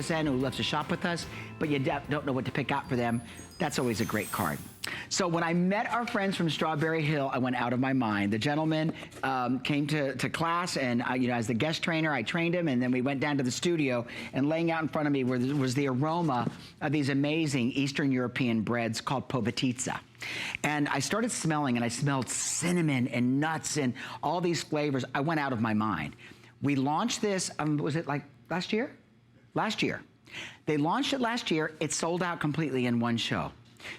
HSN who loves to shop with us, but you don't know what to pick out for them. That's always a great card. So when I met our friends from Strawberry Hill, I went out of my mind. The gentleman came to class, and you know, as the guest trainer, I trained him, and then we went down to the studio, and laying out in front of me was the aroma of these amazing Eastern European breads called pohvaTEETsa. And I started smelling, and I smelled cinnamon and nuts and all these flavors. I went out of my mind. We launched this, was it like last year? Last year. They launched it last year. It sold out completely in one show.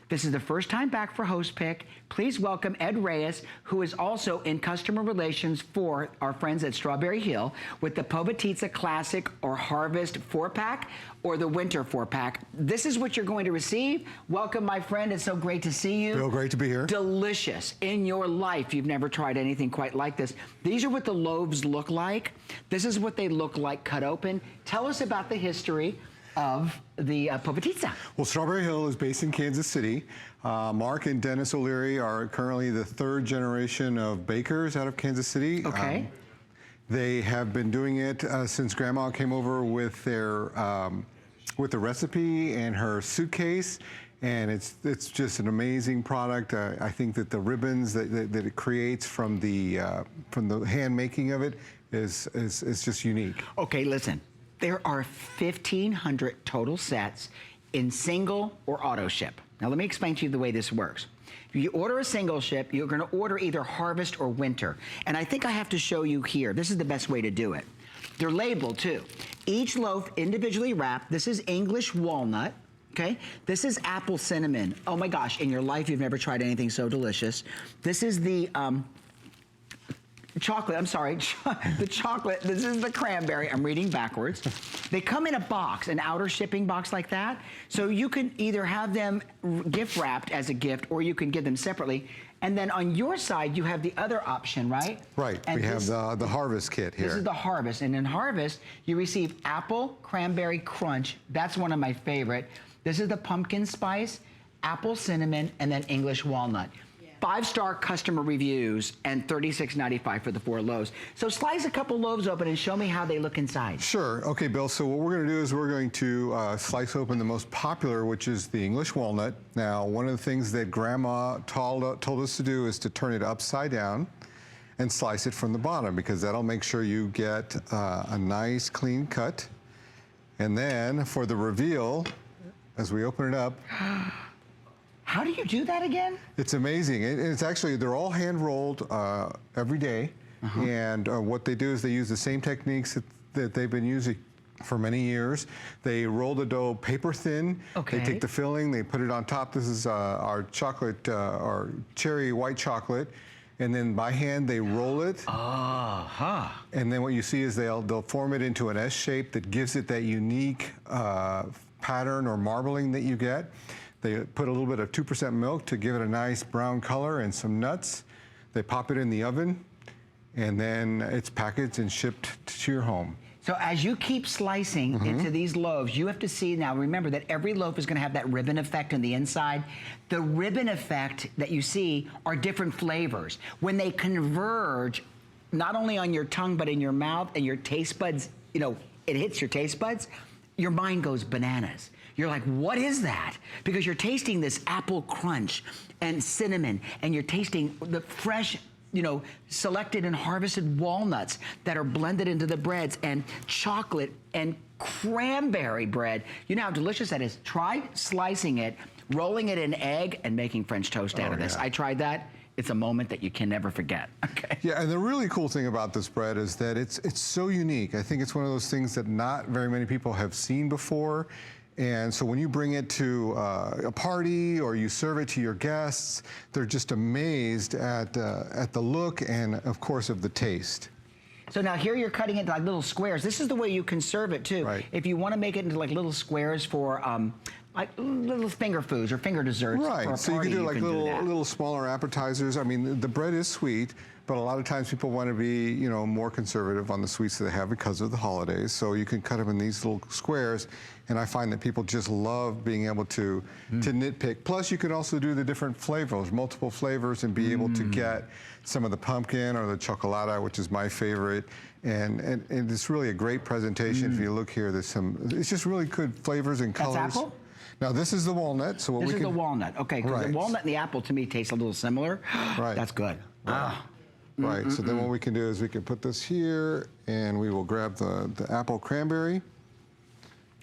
This is the first time back for Host Pick. Please welcome Ed Reyes, who is also in customer relations for our friends at Strawberry Hill with the pohvaTEETsa Classic or Harvest 4-pack or the Winter 4-pack. This is what you're going to receive. Welcome, my friend. It's so great to see you. Bill, great to be here. Delicious. In your life, you've never tried anything quite like this. These are what the loaves look like. This is what they look like cut open. Tell us about the history of the pohvaTEETsa. Well, Strawberry Hill is based in Kansas City. Mark and Dennis O'Leary are currently the third generation of bakers out of Kansas City. Okay. They have been doing it since Grandma came over with the recipe and her suitcase, and it's just an amazing product. I think that the ribbons that it creates from the hand making of it is just unique. Okay, listen. There are 1,500 total sets in single or auto ship. Now let me explain to you the way this works. If you order a single ship, you're gonna order either Harvest or Winter. And I think I have to show you here. This is the best way to do it. They're labeled too. Each loaf individually wrapped. This is English walnut. Okay, this is apple cinnamon. Oh my gosh, in your life you've never tried anything so delicious. This is the chocolate, I'm sorry, the chocolate, this is the cranberry, I'm reading backwards. They come in a box, an outer shipping box like that, so you can either have them gift wrapped as a gift or you can give them separately. And then on your side, you have the other option, right? Right, and we have the Harvest kit here. This is the Harvest, and in Harvest, you receive apple cranberry crunch. That's one of my favorite. This is the pumpkin spice, apple cinnamon, and then English walnut. 5-star customer reviews and $36.95 for the 4 loaves. So slice a couple loaves open and show me how they look inside. Sure. Okay, Bill. So what we're going to do is we're going to slice open the most popular, which is the English walnut. Now, one of the things that Grandma told us to do is to turn it upside down and slice it from the bottom, because that'll make sure you get a nice clean cut. And then for the reveal, as we open it up, how do you do that again? It's amazing. It's actually, they're all hand rolled every day. And what they do is they use the same techniques that they've been using for many years. They roll the dough paper thin. Okay. They take the filling, they put it on top. This is our chocolate, our cherry white chocolate. And then by hand, they roll it. And then what you see is they'll form it into an S shape that gives it that unique pattern or marbling that you get. They put a little bit of 2% milk to give it a nice brown color and some nuts. They pop it in the oven, and then it's packaged and shipped to your home. So as you keep slicing into these loaves, you have to see now, remember that every loaf is gonna have that ribbon effect on the inside. The ribbon effect that you see are different flavors. When they converge, not only on your tongue, but in your mouth and your taste buds, you know, it hits your taste buds, your mind goes bananas. You're like, what is that? Because you're tasting this apple crunch and cinnamon, and you're tasting the fresh, you know, selected and harvested walnuts that are blended into the breads, and chocolate and cranberry bread. You know how delicious that is. Try slicing it, rolling it in egg, and making French toast out of this. I tried that. It's a moment that you can never forget. Okay. Yeah, and the really cool thing about this bread is that it's so unique. I think it's one of those things that not very many people have seen before. And so when you bring it to a party or you serve it to your guests, they're just amazed at the look and, of course, of the taste. So now here you're cutting it into like little squares. This is the way you can serve it too. Right. If you want to make it into like little squares for like little finger foods or finger desserts. Right, for a so party, you can do like do little smaller appetizers. I mean, the bread is sweet, but a lot of times people want to be, you know, more conservative on the sweets that they have because of the holidays. So you can cut them in these little squares, and I find that people just love being able to nitpick. Plus, you can also do the different flavors, multiple flavors, and be able to get some of the pumpkin or the chocolate, which is my favorite, And it's really a great presentation. If you look here, there's it's just really good flavors and colors. That's apple? Now this is the walnut. So what this is the walnut. Okay, because the walnut and the apple to me taste a little similar. Right. That's good. Right. Right. So then what we can do is we can put this here, and we will grab the apple cranberry.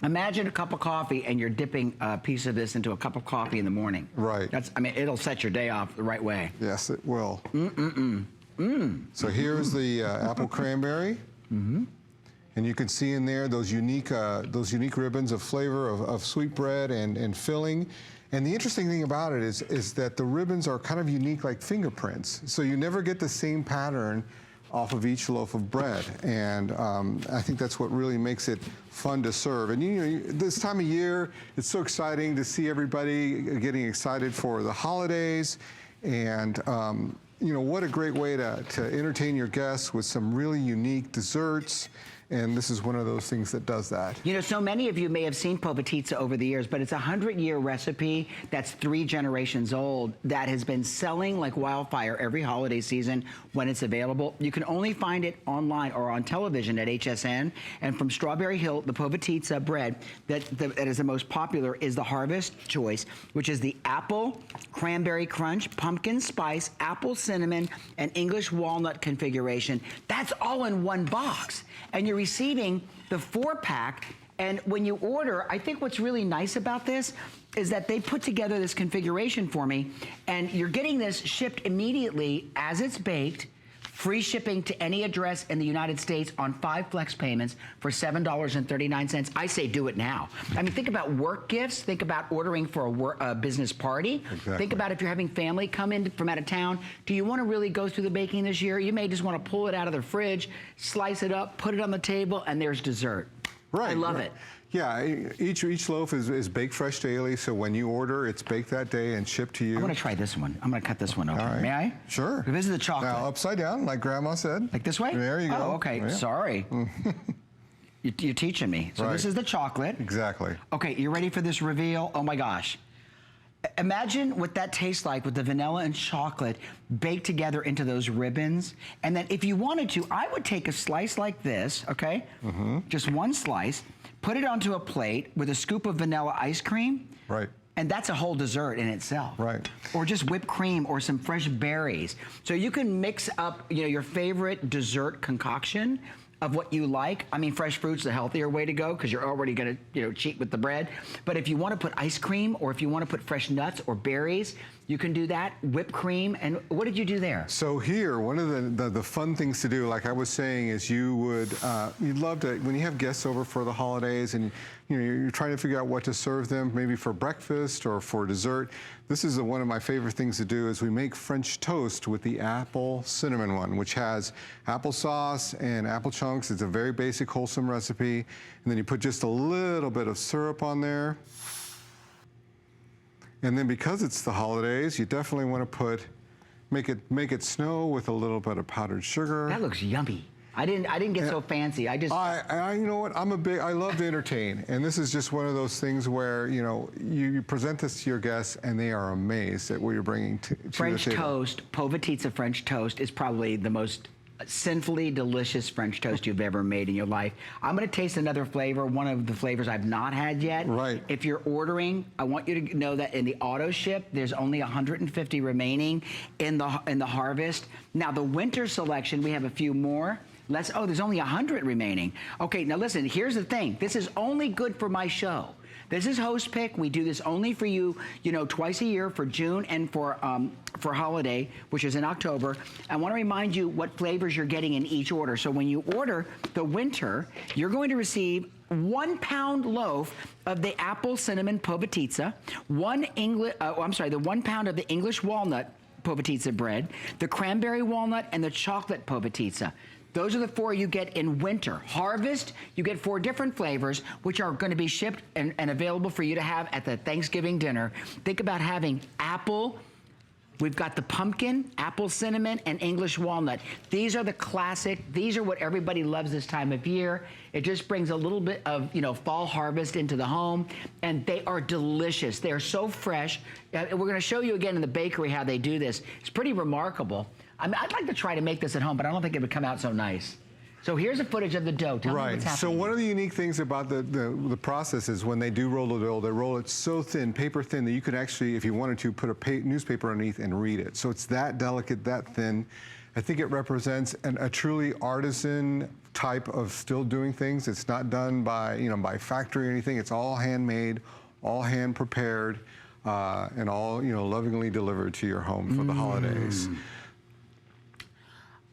Imagine a cup of coffee, and you're dipping a piece of this into a cup of coffee in the morning. Right. I mean, it'll set your day off the right way. Yes, it will. So here's the apple cranberry. And you can see in there those unique ribbons of flavor of sweetbread and filling. And the interesting thing about it is that the ribbons are kind of unique, like fingerprints. So you never get the same pattern off of each loaf of bread. And I think that's what really makes it fun to serve. And you know, this time of year, it's so exciting to see everybody getting excited for the holidays. And you know, what a great way to entertain your guests with some really unique desserts. And this is one of those things that does that. You know, so many of you may have seen pohvaTEETsa over the years, but it's a 100-year recipe that's 3 generations old that has been selling like wildfire every holiday season when it's available. You can only find it online or on television at HSN. And from Strawberry Hill, the pohvaTEETsa bread that is the most popular is the Harvest Choice, which is the apple, cranberry crunch, pumpkin spice, apple cinnamon, and English walnut configuration. That's all in one box. And you're receiving the 4-pack, and when you order, I think what's really nice about this is that they put together this configuration for me, and you're getting this shipped immediately as it's baked, free shipping to any address in the United States on 5 flex payments for $7.39. I say do it now. I mean, think about work gifts. Think about ordering for a business party. Exactly. Think about if you're having family come in from out of town. Do you want to really go through the baking this year? You may just want to pull it out of the fridge, slice it up, put it on the table, and there's dessert. Right. I love it. Yeah, each loaf is baked fresh daily, so when you order, it's baked that day and shipped to you. I'm going to try this one. I'm going to cut this one open. All right. May I? Sure. This is the chocolate. Now, upside down, like Grandma said. Like this way? There you go. Oh, okay. Yeah. Sorry. You're teaching me. So this is the chocolate. Exactly. Okay, you ready for this reveal? Oh my gosh. Imagine what that tastes like with the vanilla and chocolate baked together into those ribbons. And then if you wanted to, I would take a slice like this, okay? Just one slice, put it onto a plate with a scoop of vanilla ice cream. Right. And that's a whole dessert in itself. Right. Or just whipped cream or some fresh berries. So you can mix up, you know, your favorite dessert concoction of what you like. I mean, fresh fruit's the healthier way to go because you're already gonna, you know, cheat with the bread. But if you want to put ice cream or if you want to put fresh nuts or berries, you can do that. Whipped cream. And what did you do there? So here, one of the fun things to do, like I was saying, is you'd love to, when you have guests over for the holidays and you know, you're trying to figure out what to serve them, maybe for breakfast or for dessert. This is one of my favorite things to do is we make French toast with the apple cinnamon one, which has applesauce and apple chunks. It's a very basic, wholesome recipe. And then you put just a little bit of syrup on there. And then because it's the holidays, you definitely want to make it snow with a little bit of powdered sugar. That looks yummy. I didn't get so fancy. I you know what? I love to entertain, and this is just one of those things where you know you present this to your guests, and they are amazed at what you're bringing to French the table. toast, pohvaTEETsa French toast is probably the most sinfully delicious French toast you've ever made in your life. I'm going to taste another flavor, one of the flavors I've not had yet. Right. If you're ordering, I want you to know that in the auto ship, there's only 150 remaining in the harvest. Now the winter selection, we have a few more. There's only 100 remaining. Okay, now listen, here's the thing. This is only good for my show. This is Host Pick. We do this only for you, you know, twice a year for June and for holiday, which is in October. I want to remind you what flavors you're getting in each order. So when you order the winter, you're going to receive 1 pound loaf of the apple cinnamon pohvaTEETsa, the 1 pound of the English walnut pohvaTEETsa bread, the cranberry walnut, and the chocolate pohvaTEETsa. Those are the 4 you get in winter. Harvest, you get 4 different flavors, which are going to be shipped and available for you to have at the Thanksgiving dinner. Think about having apple. We've got the pumpkin, apple cinnamon, and English walnut. These are the classic. These are what everybody loves this time of year. It just brings a little bit of, you know, fall harvest into the home, and they are delicious. They are so fresh. We're going to show you again in the bakery how they do this. It's pretty remarkable. I mean, I'd like to try to make this at home, but I don't think it would come out so nice. So here's a footage of the dough. Tell me what's happening. So one of the unique things about the process is when they do roll the dough, they roll it so thin, paper thin, that you can actually, if you wanted to, put a newspaper underneath and read it. So it's that delicate, that thin. I think it represents a truly artisan type of still doing things. It's not done by, by factory or anything. It's all handmade, all hand prepared, and all, lovingly delivered to your home for the holidays.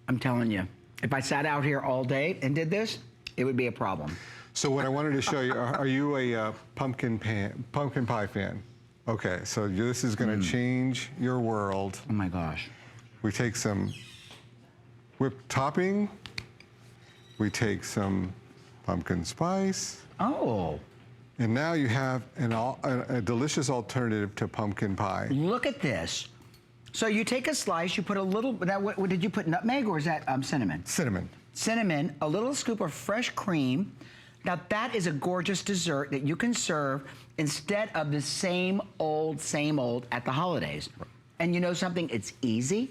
I'm telling you, if I sat out here all day and did this, it would be a problem. So what I wanted to show you, are you a pumpkin pie fan? Okay, so this is going to change your world. Oh my gosh. We take some whipped topping. We take some pumpkin spice. Oh. And now you have a delicious alternative to pumpkin pie. Look at this. So you take a slice, you put a little, what did you put, nutmeg or is that cinnamon? Cinnamon. Cinnamon, a little scoop of fresh cream. Now that is a gorgeous dessert that you can serve instead of the same old at the holidays. And you know something, it's easy.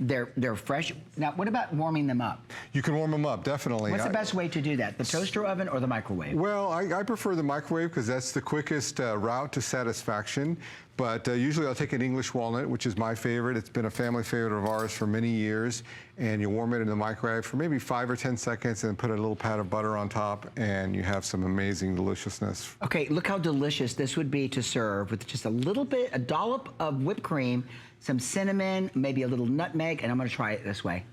They're fresh. Now, what about warming them up? You can warm them up, definitely. What's the best way to do that? The toaster oven or the microwave? Well, I prefer the microwave because that's the quickest route to satisfaction. But usually I'll take an English walnut, which is my favorite. It's been a family favorite of ours for many years. And you warm it in the microwave for maybe 5 or 10 seconds and put a little pat of butter on top and you have some amazing deliciousness. Okay, look how delicious this would be to serve with just a little bit, a dollop of whipped cream, some cinnamon, maybe a little nutmeg, and I'm gonna try it this way.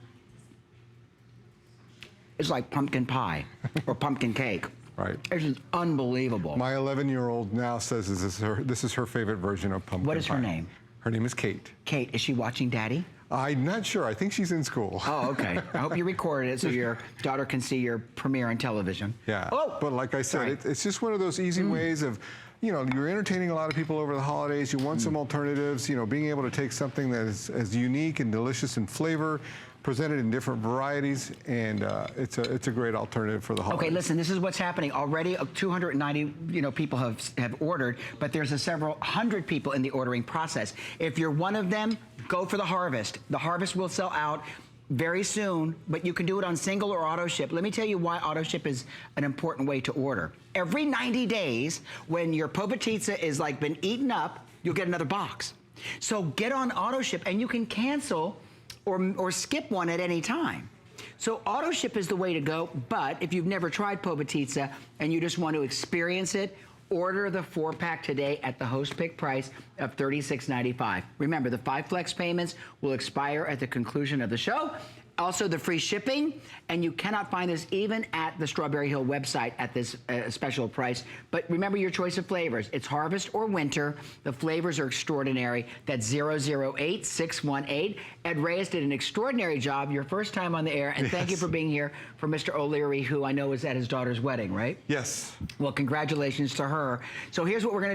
It's like pumpkin pie or pumpkin cake. Right. It's just unbelievable. My 11-year-old now says this is her favorite version of pumpkin pie. What is her name? Her name is Kate. Kate, is she watching Daddy? I'm not sure. I think she's in school. Oh, okay. I hope you recorded it so your daughter can see your premiere on television. Yeah. Oh, but like I said, it's just one of those easy ways of, you're entertaining a lot of people over the holidays. You want some alternatives, being able to take something that is as unique and delicious in flavor, presented in different varieties, and it's a great alternative for the holidays. Okay, listen, this is what's happening. Already 290 people have ordered, but there's several hundred people in the ordering process. If you're one of them, go for the harvest. The harvest will sell out very soon, but you can do it on single or auto ship. Let me tell you why auto ship is an important way to order. Every 90 days, when your pohvaTEETsa is been eaten up, you'll get another box. So get on auto ship and you can cancel or skip one at any time. So auto ship is the way to go, but if you've never tried pohvaTEETsa and you just want to experience it, order the 4-pack today at the host pick price of $36.95. Remember, the 5 flex payments will expire at the conclusion of the show. Also, the free shipping, and you cannot find this even at the Strawberry Hill website at this special price. But remember your choice of flavors. It's harvest or winter. The flavors are extraordinary. That's 008618. Ed Reyes did an extraordinary job. Your first time on the air, and thank you for being here for Mr. O'Leary, who I know is at his daughter's wedding, right? Yes. Well, congratulations to her. So here's what we're going to do.